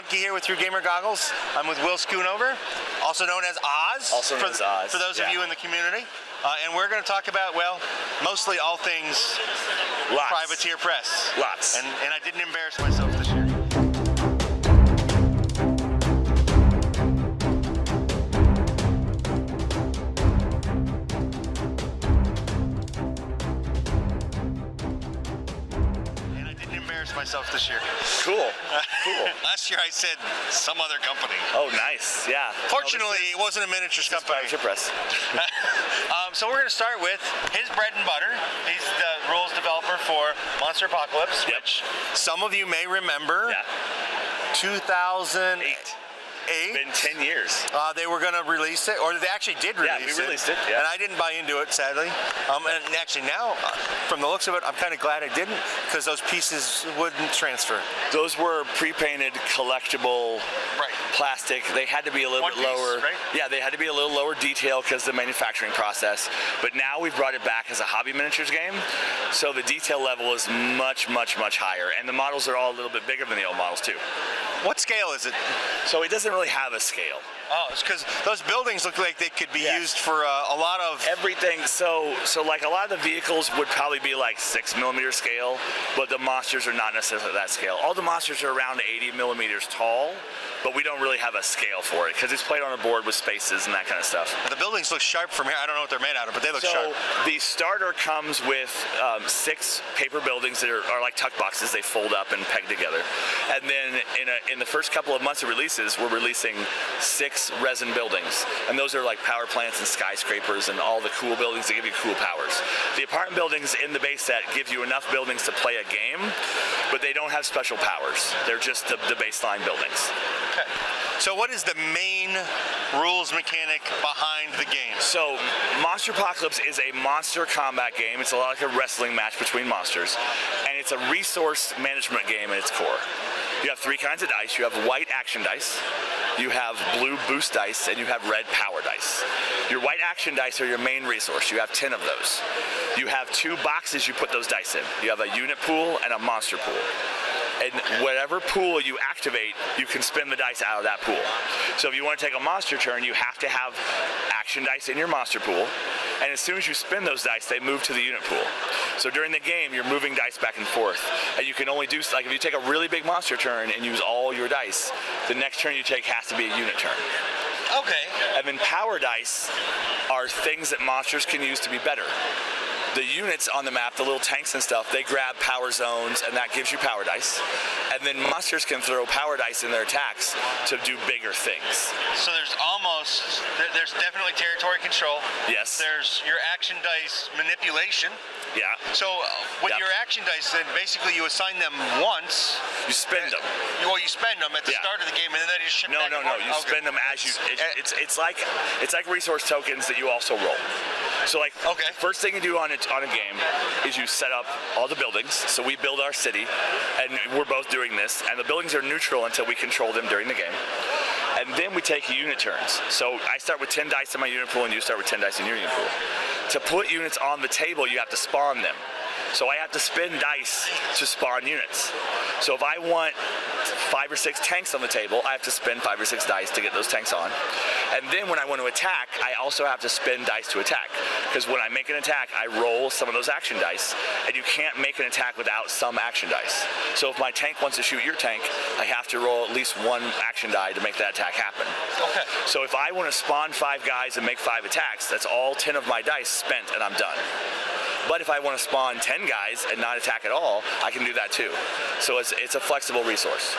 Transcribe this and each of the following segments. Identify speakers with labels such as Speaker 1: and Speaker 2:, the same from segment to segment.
Speaker 1: Mikey here with Through Gamer Goggles. I'm with Will Schooner, also known as Oz.
Speaker 2: Also known as Oz.
Speaker 1: For those of you in the community. And we're going to talk about, well, mostly all things Privateer Press.
Speaker 2: Lots.
Speaker 1: And I didn't embarrass myself this year. Myself this year.
Speaker 2: Cool. Cool.
Speaker 1: Last year I said some other company.
Speaker 2: Oh, nice. Yeah.
Speaker 1: Fortunately, it wasn't a miniatures company.
Speaker 2: Privateer Press.
Speaker 1: So we're going to start with his bread and butter. He's the rules developer for Monsterpocalypse, which some of you may remember.
Speaker 2: Yeah.
Speaker 1: 2008.
Speaker 2: It's been 10 years.
Speaker 1: They were going to release it, or they actually did release it.
Speaker 2: Yeah, we released it. Yeah.
Speaker 1: And I didn't buy into it, sadly. And actually now, from the looks of it, I'm kind of glad I didn't, because those pieces wouldn't transfer.
Speaker 2: Those were pre-painted, collectible plastic. They had to be a little bit lower.
Speaker 1: Right?
Speaker 2: Yeah, they had to be a little lower detail because of the manufacturing process. But now we've brought it back as a hobby miniatures game, so the detail level is much, much, much higher. And the models are all a little bit bigger than the old models too.
Speaker 1: What scale is it?
Speaker 2: So it doesn't really have a scale.
Speaker 1: Oh, it's because those buildings look like they could be used for a lot of
Speaker 2: everything. So like a lot of the vehicles would probably be like 6mm scale, but the monsters are not necessarily that scale. All the monsters are around 80mm tall, but we don't really have a scale for it because it's played on a board with spaces and that kind of stuff.
Speaker 1: The buildings look sharp from here. I don't know what they're made out of, but they look sharp.
Speaker 2: So the starter comes with 6 paper buildings that are like tuck boxes. They fold up and peg together. And then in the first couple of months of releases, we're releasing 6 resin buildings. And those are like power plants and skyscrapers and all the cool buildings that give you cool powers. The apartment buildings in the base set give you enough buildings to play a game, but they don't have special powers. They're just the baseline buildings.
Speaker 1: Okay. So what is the main rules mechanic behind the game?
Speaker 2: So Monsterpocalypse is a monster combat game. It's a lot like a wrestling match between monsters. And it's a resource management game at its core. You have 3 kinds of dice. You have white action dice, you have blue boost dice, and you have red power dice. Your white action dice are your main resource. You have 10 of those. You have 2 boxes you put those dice in. You have a unit pool and a monster pool. And whatever pool you activate, you can spin the dice out of that pool. So if you want to take a monster turn, you have to have action dice in your monster pool. And as soon as you spin those dice, they move to the unit pool. So during the game, you're moving dice back and forth. And you can only do, like if you take a really big monster turn and use all your dice, the next turn you take has to be a unit turn.
Speaker 1: Okay.
Speaker 2: And then power dice are things that monsters can use to be better. The units on the map, the little tanks and stuff, they grab power zones, and that gives you power dice. And then monsters can throw power dice in their attacks to do bigger things.
Speaker 1: So there's definitely territory control.
Speaker 2: Yes.
Speaker 1: There's your action dice manipulation.
Speaker 2: Yeah.
Speaker 1: So with your action dice, then basically you assign them once.
Speaker 2: You spend them.
Speaker 1: Well, you spend them at the start of the game, and then you ship back.
Speaker 2: No. You spend them as you. It's like resource tokens that you also roll. So like, first thing you do on a game is you set up all the buildings. So we build our city, and we're both doing this. And the buildings are neutral until we control them during the game. And then we take unit turns. So I start with 10 dice in my unit pool, and you start with 10 dice in your unit pool. To put units on the table, you have to spawn them. So I have to spin dice to spawn units. So if I want 5 or 6 tanks on the table, I have to spin 5 or 6 dice to get those tanks on. And then when I want to attack, I also have to spin dice to attack. Because when I make an attack, I roll some of those action dice, and you can't make an attack without some action dice. So if my tank wants to shoot your tank, I have to roll at least 1 action die to make that attack happen.
Speaker 1: Okay.
Speaker 2: So if I want to spawn 5 guys and make 5 attacks, that's all 10 of my dice spent, and I'm done. But if I want to spawn 10 guys and not attack at all, I can do that too. So it's a flexible resource.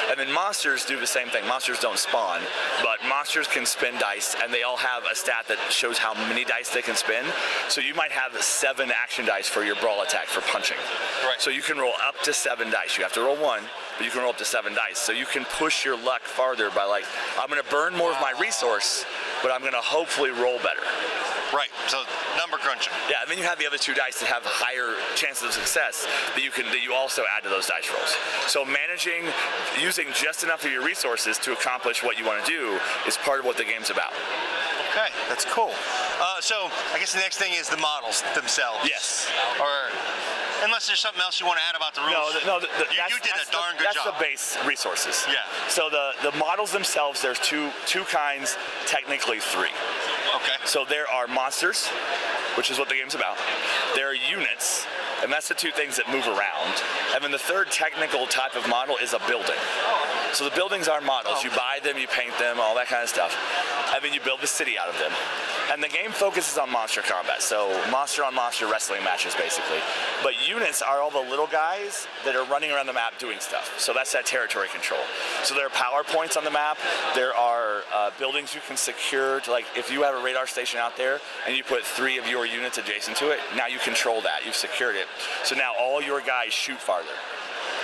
Speaker 2: And then monsters do the same thing. Monsters don't spawn, but monsters can spin dice, and they all have a stat that shows how many dice they can spin. So you might have 7 action dice for your brawl attack for punching.
Speaker 1: Right.
Speaker 2: So you can roll up to 7 dice. You have to roll 1, but you can roll up to 7 dice. So you can push your luck farther by like, I'm going to burn more of my resource, but I'm going to hopefully roll better.
Speaker 1: Right, so number crunching.
Speaker 2: Yeah, and then you have the other 2 dice that have higher chances of success that you also add to those dice rolls. So using just enough of your resources to accomplish what you want to do is part of what the game's about.
Speaker 1: Okay, that's cool. So I guess the next thing is the models themselves.
Speaker 2: Yes.
Speaker 1: Or Unless there's something else you want to add about the rules.
Speaker 2: No,
Speaker 1: you did a darn good job.
Speaker 2: That's the base resources.
Speaker 1: Yeah.
Speaker 2: So the models themselves, there's two kinds, technically three.
Speaker 1: Okay.
Speaker 2: So there are monsters, which is what the game's about. There are units, and that's the two things that move around. And then the third technical type of model is a building. So the buildings are models. You buy them, you paint them, all that kind of stuff. And then you build the city out of them. And the game focuses on monster combat, so monster-on-monster wrestling matches, basically. But units are all the little guys that are running around the map doing stuff. So that's that territory control. So there are power points on the map. There are buildings you can secure to, like, if you have a radar station out there and you put 3 of your units adjacent to it, now you control that. You've secured it. So now all your guys shoot farther.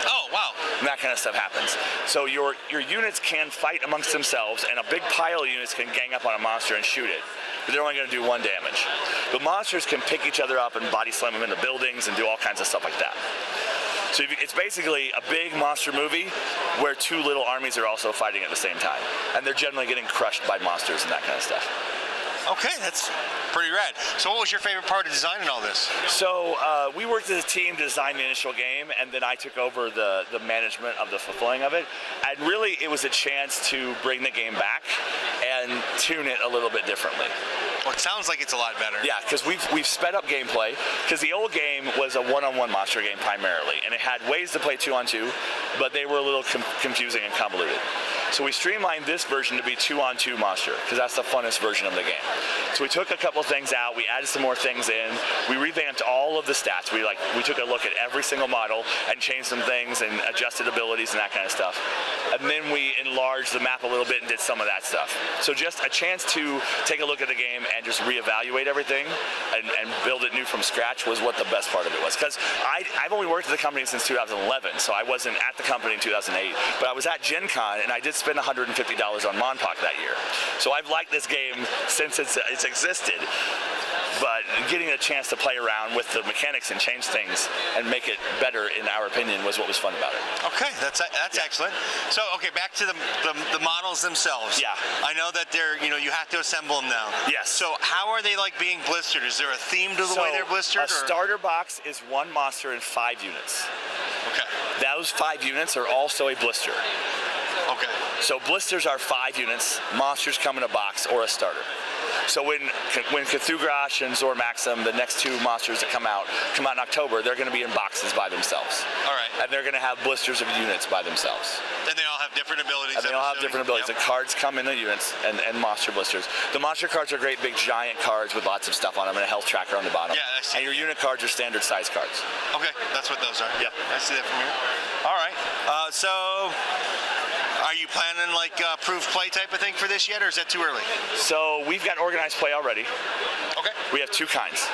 Speaker 1: Oh, wow.
Speaker 2: And that kind of stuff happens. So your units can fight amongst themselves, and a big pile of units can gang up on a monster and shoot it. But they're only going to do 1 damage. But monsters can pick each other up and body slam them into buildings and do all kinds of stuff like that. So it's basically a big monster movie where 2 little armies are also fighting at the same time. And they're generally getting crushed by monsters and that kind of stuff.
Speaker 1: Okay, that's pretty rad. So what was your favorite part of designing all this?
Speaker 2: So we worked as a team to design the initial game, and then I took over the management of the fulfilling of it. And really, it was a chance to bring the game back and tune it a little bit differently.
Speaker 1: Well, it sounds like it's a lot better.
Speaker 2: Yeah, because we've sped up gameplay, because the old game was a one-on-one monster game primarily, and it had ways to play 2-on-2, but they were a little confusing and convoluted. So we streamlined this version to be 2-on-2 monster, because that's the funnest version of the game. So we took a couple things out, we added some more things in, we revamped all of the stats. We took a look at every single model and changed some things and adjusted abilities and that kind of stuff. And then we enlarged the map a little bit and did some of that stuff. So just a chance to take a look at the game and just reevaluate everything and build it new from scratch was what the best part of it was. Because I've only worked at the company since 2011, so I wasn't at the company in 2008, but I was at Gen Con and I did spend $150 on Monpoc that year. So I've liked this game since it's existed, but getting a chance to play around with the mechanics and change things and make it better, in our opinion, was what was fun about it.
Speaker 1: Okay, that's excellent. So, okay, back to the models themselves.
Speaker 2: Yeah.
Speaker 1: I know that you have to assemble them now.
Speaker 2: Yes.
Speaker 1: So how are they like being blistered? Is there a theme to the way they're blistered?
Speaker 2: A starter box is 1 monster and 5 units. Okay. Those 5 units are also a blister.
Speaker 1: Okay.
Speaker 2: So blisters are 5 units, monsters come in a box or a starter. So when Cthulhu and Zor Maxim, the next 2 monsters that come out in October, they're going to be in boxes by themselves.
Speaker 1: All right.
Speaker 2: And they're going to have blisters of units by themselves.
Speaker 1: And they all have different abilities.
Speaker 2: And they all have different abilities.
Speaker 1: Yep.
Speaker 2: The cards come in the units and monster blisters. The monster cards are great big giant cards with lots of stuff on them and a health tracker on the bottom.
Speaker 1: Yeah, I see.
Speaker 2: And your unit cards are standard size cards.
Speaker 1: Okay, that's what those are.
Speaker 2: Yeah.
Speaker 1: I see that from here. All right. So are you planning like proof play type of thing for this yet, or is that too early?
Speaker 2: So we've got organized play already. Okay. We have 2 kinds.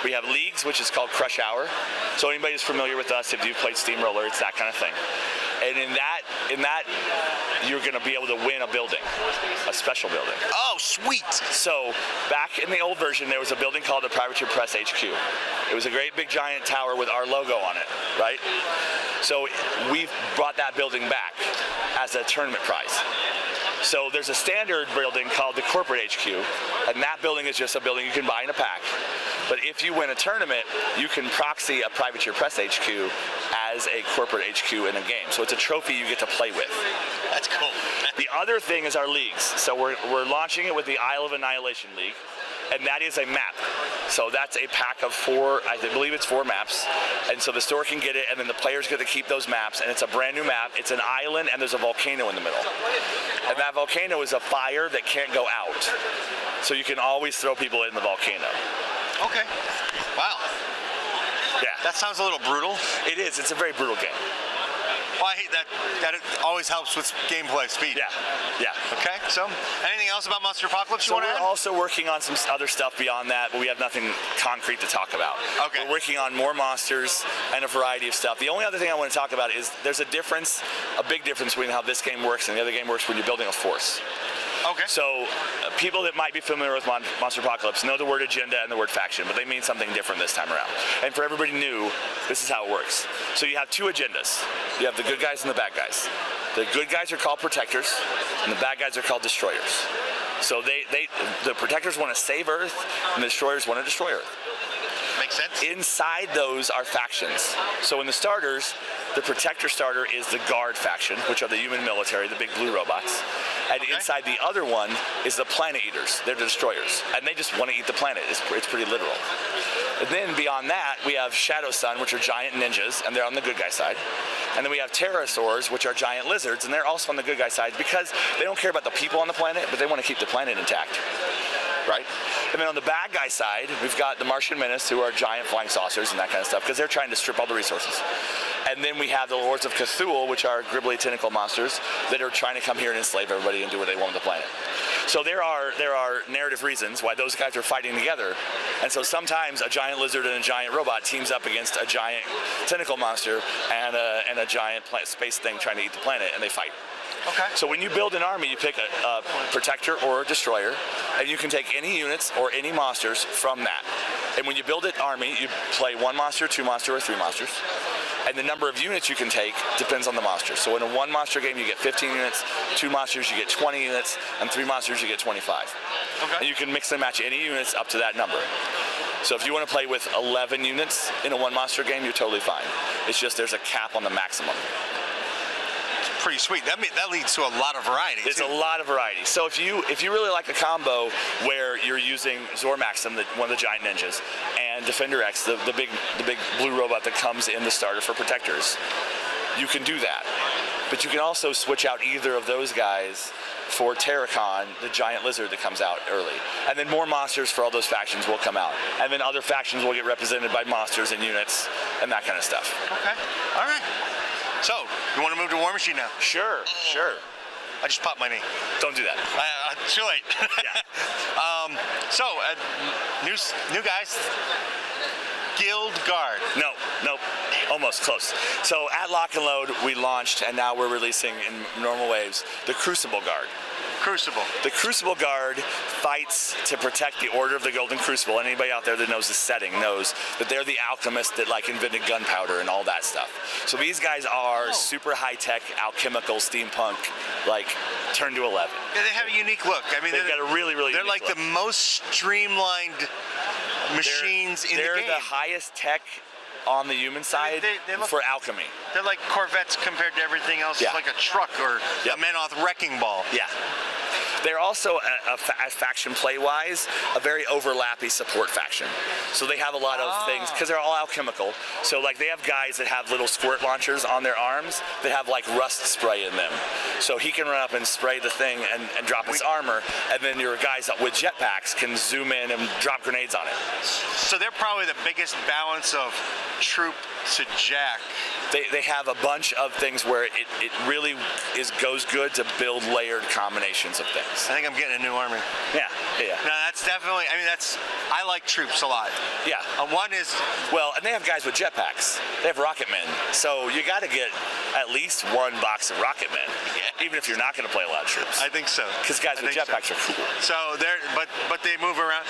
Speaker 2: We have leagues, which is called Crush Hour. So anybody who's familiar with us, if you've played Steamroller, it's that kind of thing. And in that, you're going to be able to win a building, a special building.
Speaker 1: Oh, sweet!
Speaker 2: So back in the old version, there was a building called the Privateer Press HQ. It was a great big giant tower with our logo on it, right? So we've brought that building back as a tournament prize. So there's a standard building called the Corporate HQ, and that building is just a building you can buy in a pack. But if you win a tournament, you can proxy a Privateer Press HQ as a corporate HQ in a game. So it's a trophy you get to play with.
Speaker 1: That's cool.
Speaker 2: The other thing is our leagues. So we're launching it with the Isle of Annihilation League, and that is a map. So that's a pack of 4, I believe it's 4 maps. And so the store can get it, and then the players get to keep those maps, and it's a brand new map. It's an island, and there's a volcano in the middle. And that volcano is a fire that can't go out. So you can always throw people in the volcano.
Speaker 1: Okay. Wow.
Speaker 2: Yeah.
Speaker 1: That sounds a little brutal.
Speaker 2: It is. It's a very brutal game.
Speaker 1: Well, I hate that. That it always helps with gameplay speed.
Speaker 2: Yeah. Yeah.
Speaker 1: Okay. So, anything else about Monsterpocalypse you want to add?
Speaker 2: We're also working on some other stuff beyond that, but we have nothing concrete to talk about.
Speaker 1: Okay.
Speaker 2: We're working on more monsters and a variety of stuff. The only other thing I want to talk about is there's a big difference between how this game works and the other game works when you're building a force.
Speaker 1: Okay.
Speaker 2: So people that might be familiar with Monsterpocalypse know the word agenda and the word faction, but they mean something different this time around. And for everybody new, this is how it works. So you have 2 agendas. You have the good guys and the bad guys. The good guys are called protectors, and the bad guys are called destroyers. So the protectors want to save Earth, and the destroyers want to destroy Earth.
Speaker 1: makes sense.
Speaker 2: Inside those are factions. So in the starters, the Protector starter is the Guard faction, which are the human military, the big blue robots. And inside the other one is the Planet Eaters. They're the destroyers. And they just want to eat the planet. It's pretty literal. And then beyond that, we have Shadow Sun, which are giant ninjas, and they're on the good guy side. And then we have Pterosaurs, which are giant lizards, and they're also on the good guy side because they don't care about the people on the planet, but they want to keep the planet intact. Right? And then on the bad guy side, we've got the Martian Menace, who are giant flying saucers and that kind of stuff, because they're trying to strip all the resources. And then we have the Lords of Cthulhu, which are gribbly tentacle monsters that are trying to come here and enslave everybody and do what they want with the planet. So there are narrative reasons why those guys are fighting together. And so sometimes a giant lizard and a giant robot teams up against a giant tentacle monster and a giant space thing trying to eat the planet, and they fight.
Speaker 1: Okay.
Speaker 2: So when you build an army, you pick a protector or a destroyer, and you can take any units or any monsters from that. And when you build an army, you play 1 monster, 2 monster, or 3 monsters. And the number of units you can take depends on the monster. So in a 1 monster game, you get 15 units, 2 monsters, you get 20 units, and 3 monsters, you get 25.
Speaker 1: Okay.
Speaker 2: And you can mix and match any units up to that number. So if you want to play with 11 units in a 1 monster game, you're totally fine. It's just there's a cap on the maximum.
Speaker 1: Pretty sweet. That leads to a lot of variety.
Speaker 2: It's a lot of variety. So if you really like a combo where you're using Zormaxim, one of the giant ninjas, and Defender X, the big blue robot that comes in the starter for protectors, you can do that. But you can also switch out either of those guys for Terracon, the giant lizard that comes out early. And then more monsters for all those factions will come out. And then other factions will get represented by monsters and units and that kind of stuff.
Speaker 1: Okay. All right. So, you want to move to War Machine now?
Speaker 2: Sure.
Speaker 1: I just popped my knee.
Speaker 2: Don't do that.
Speaker 1: Too late.
Speaker 2: Yeah.
Speaker 1: So, new guys. Guild Guard.
Speaker 2: Nope. Almost close. So at Lock and Load, we launched, and now we're releasing in normal waves, the Crucible Guard.
Speaker 1: Crucible.
Speaker 2: The Crucible Guard fights to protect the Order of the Golden Crucible. Anybody out there that knows the setting knows that they're the alchemists that invented gunpowder and all that stuff. So these guys are super high-tech, alchemical, steampunk, turned to 11.
Speaker 1: Yeah, they have a unique look. I mean,
Speaker 2: they've got a really
Speaker 1: they're
Speaker 2: unique look.
Speaker 1: The most streamlined machines in the game.
Speaker 2: They're the highest tech on the human side
Speaker 1: they look,
Speaker 2: for alchemy.
Speaker 1: They're like Corvettes compared to everything else.
Speaker 2: Yeah.
Speaker 1: It's like a truck or a Menoth wrecking ball.
Speaker 2: Yeah. They're also, a faction play-wise, a very overlappy support faction. So they have a lot of things, because they're all alchemical. So they have guys that have little squirt launchers on their arms that have rust spray in them. So he can run up and spray the thing and drop his armor, and then your guys with jetpacks can zoom in and drop grenades on it.
Speaker 1: So they're probably the biggest balance of troop to jack.
Speaker 2: They have a bunch of things where it really goes good to build layered combinations of things.
Speaker 1: I think I'm getting a new army.
Speaker 2: Yeah.
Speaker 1: No, that's definitely, I like troops a lot.
Speaker 2: Yeah.
Speaker 1: One is...
Speaker 2: Well, and they have guys with jetpacks. They have rocket men. So you got to get at least 1 box of rocket men, even if you're not going to play a lot of troops.
Speaker 1: I think so.
Speaker 2: Because guys with jetpacks are cool.
Speaker 1: So but they move around.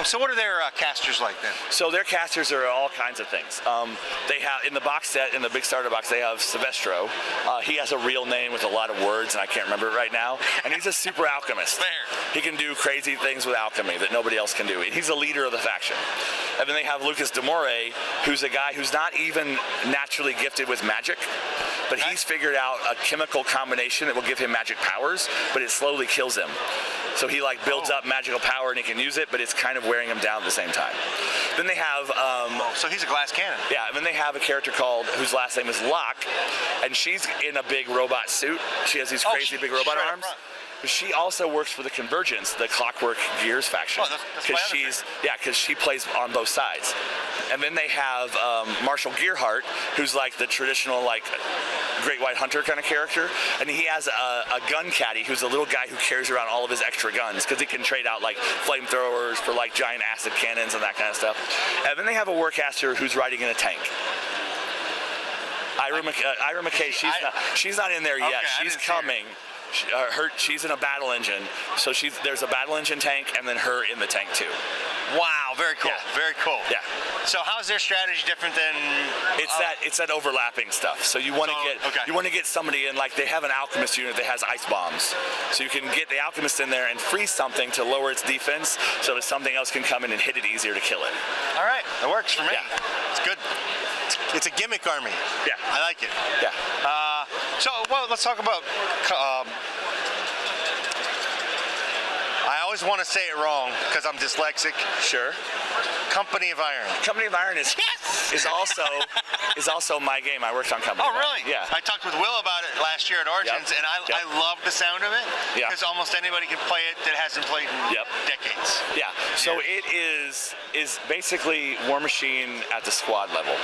Speaker 1: So what are their casters like then?
Speaker 2: So their casters are all kinds of things. They have, in the box set, in the big starter box, they have Silvestro. He has a real name with a lot of words, and I can't remember it right now. And he's a super alchemist.
Speaker 1: Fair.
Speaker 2: He can do crazy things with alchemy that nobody else can do. He's a leader of the faction. And then they have Lucas Demore, who's a guy who's not even naturally gifted with magic, but he's figured out a chemical combination that will give him magic powers, but it slowly kills him. So he builds up magical power and he can use it, but it's kind of wearing him down at the same time. Then they have...
Speaker 1: so he's a glass cannon.
Speaker 2: Yeah, and then they have a character whose last name is Locke, and she's in a big robot suit. She has these crazy big robot arms. But she also works for the Convergence, the Clockwork Gears faction.
Speaker 1: Oh, that's
Speaker 2: because she plays on both sides. And then they have Marshall Gearhart, who's the traditional Great White Hunter kind of character, and he has a gun caddy who's a little guy who carries around all of his extra guns because he can trade out flamethrowers for giant acid cannons and that kind of stuff. And then they have a Warcaster who's riding in a tank. Ira McKay, she's not in there yet. She's coming. She's in a battle engine, so there's a battle engine tank and then her in the tank too.
Speaker 1: Wow, very cool.
Speaker 2: Yeah.
Speaker 1: Very cool.
Speaker 2: Yeah.
Speaker 1: So how's their strategy different than?
Speaker 2: It's that overlapping stuff. So you want to get somebody in, like they have an alchemist unit that has ice bombs. So you can get the alchemist in there and freeze something to lower its defense, so that something else can come in and hit it easier to kill it.
Speaker 1: All right, that works for me.
Speaker 2: Yeah.
Speaker 1: It's good. It's a gimmick army.
Speaker 2: Yeah.
Speaker 1: I like it.
Speaker 2: Yeah.
Speaker 1: Well, let's talk about. I always want to say it wrong because I'm dyslexic.
Speaker 2: Sure.
Speaker 1: Company of Iron.
Speaker 2: Company of Iron is also my game. I worked on Company
Speaker 1: Oh,
Speaker 2: of Iron.
Speaker 1: really?
Speaker 2: Yeah.
Speaker 1: I talked with Will about it last year at Origins, and I love the sound of it because almost anybody can play it that hasn't played in decades.
Speaker 2: Yeah. So it is basically War Machine at the squad level.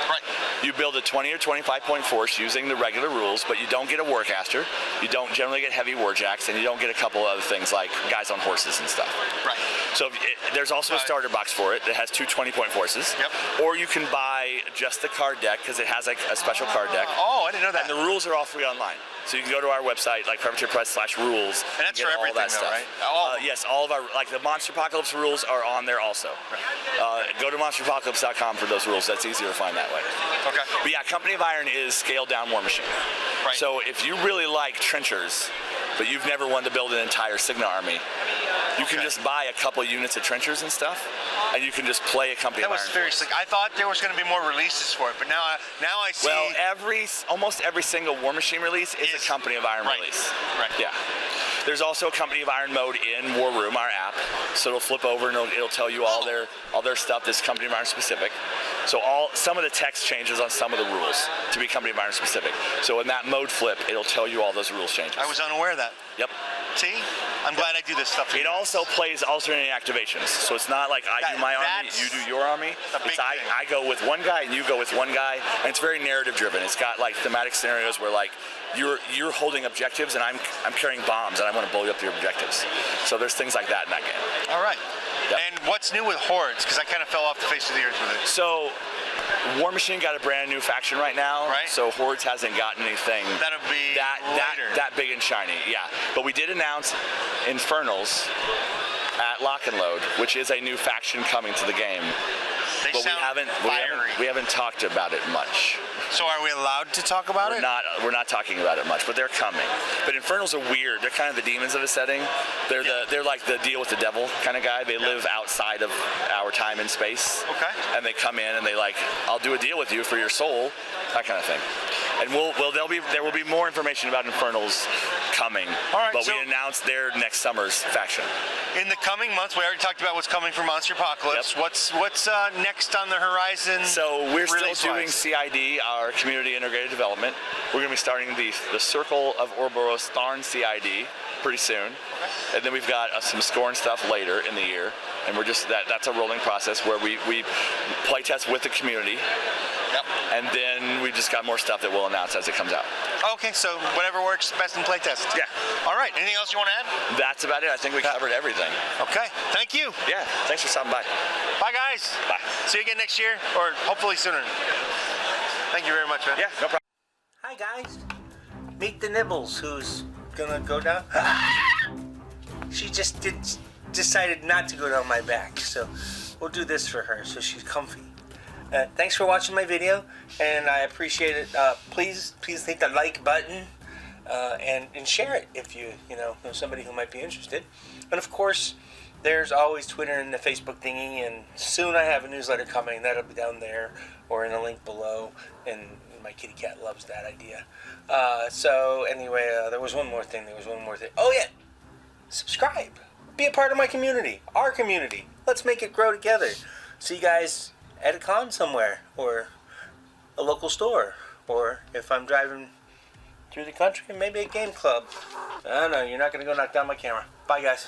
Speaker 1: Right.
Speaker 2: You build a 20 or 25 point force using the regular rules, but you don't get a Warcaster, you don't generally get heavy Warjacks, and you don't get a couple other things like guys on horses and stuff.
Speaker 1: Right.
Speaker 2: So there's also a starter box for it that has two 20-point forces.
Speaker 1: Yep.
Speaker 2: Or you can buy just the card deck because it has like a special card deck.
Speaker 1: Oh, I didn't know that.
Speaker 2: And the rules are all free online. So you can go to our website, like Press/rules.
Speaker 1: And that's
Speaker 2: get
Speaker 1: for
Speaker 2: all
Speaker 1: everything,
Speaker 2: that
Speaker 1: though,
Speaker 2: stuff.
Speaker 1: right?
Speaker 2: Yes, all of our, like the Monsterpocalypse rules are on there also. Right. Go to monsterpocalypse.com for those rules. That's easier to find that way.
Speaker 1: Okay.
Speaker 2: But yeah, Company of Iron is scaled down War Machine.
Speaker 1: Right.
Speaker 2: So if you really like trenchers, but you've never wanted to build an entire Signa army, you can just buy a couple units of trenchers and stuff, and you can just play a Company of Iron.
Speaker 1: That was very slick. I thought there was going to be more releases for it, but now I see.
Speaker 2: Well, almost every single War Machine release is a Company of Iron release.
Speaker 1: Right.
Speaker 2: Yeah. There's also a Company of Iron mode in War Room, our app. So it'll flip over and it'll tell you all their stuff that's Company of Iron specific. So some of the text changes on some of the rules to be Company of Iron specific. So in that mode flip, it'll tell you all those rules changes.
Speaker 1: I was unaware of that.
Speaker 2: Yep.
Speaker 1: See? I'm glad I do this stuff.
Speaker 2: It also plays alternating activations. So it's not like I do my army, you do your army. It's I go with one guy and you go with one guy. And it's very narrative driven. It's got like thematic scenarios where like you're holding objectives and I'm carrying bombs and I want to blow up your objectives. So there's things like that in that game.
Speaker 1: All right.
Speaker 2: Yep.
Speaker 1: And what's new with Hordes? Because I kind of fell off the face of the earth with it.
Speaker 2: So War Machine got a brand new faction right now.
Speaker 1: Right.
Speaker 2: So Hordes hasn't gotten anything
Speaker 1: That'll be
Speaker 2: that big and shiny. Yeah. But we did announce Infernals at Lock and Load, which is a new faction coming to the game.
Speaker 1: They sound fiery.
Speaker 2: We haven't talked about it much.
Speaker 1: So are we allowed to talk about it?
Speaker 2: We're not talking about it much, but they're coming. But Infernals are weird. They're kind of the demons of a setting. They're like the deal with the devil kind of guy. They live outside of our time and space.
Speaker 1: Okay.
Speaker 2: And they come in and they like, I'll do a deal with you for your soul, that kind of thing. And there will be more information about Infernals coming.
Speaker 1: All right,
Speaker 2: but we announced their next summer's faction.
Speaker 1: In the coming months, we already talked about what's coming for Monsterpocalypse.
Speaker 2: Yep.
Speaker 1: What's next on the horizon?
Speaker 2: So we're still doing CID, our Community Integrated Development. We're going to be starting the Circle of Ouroboros Tharn CID pretty soon. Okay. And then we've got some Scorn stuff later in the year. And we're just, that's a rolling process where we play test with the community. Yep. And then we just got more stuff that we'll announce as it comes out.
Speaker 1: Okay, so whatever works best in playtest.
Speaker 2: Yeah.
Speaker 1: All right, anything else you want to add?
Speaker 2: That's about it. I think we covered everything.
Speaker 1: Okay, thank you.
Speaker 2: Yeah, thanks for stopping by.
Speaker 1: Bye, guys.
Speaker 2: Bye.
Speaker 1: See you again next year, or hopefully sooner. Thank you very much, man.
Speaker 2: Yeah, no problem.
Speaker 3: Hi, guys. Meet the Nibbles, who's gonna go down. She just decided not to go down my back, so we'll do this for her so she's comfy. Thanks for watching my video, and I appreciate it. Please hit the like button and share it if you know somebody who might be interested. And of course, there's always Twitter and the Facebook thingy, and soon I have a newsletter coming. That'll be down there or in a link below, and my kitty cat loves that idea. So anyway, there was one more thing. Oh yeah, subscribe. Be a part of my community, our community. Let's make it grow together. See you guys at a con somewhere, or a local store, or if I'm driving through the country, maybe a game club. I don't know, you're not going to go knock down my camera. Bye, guys.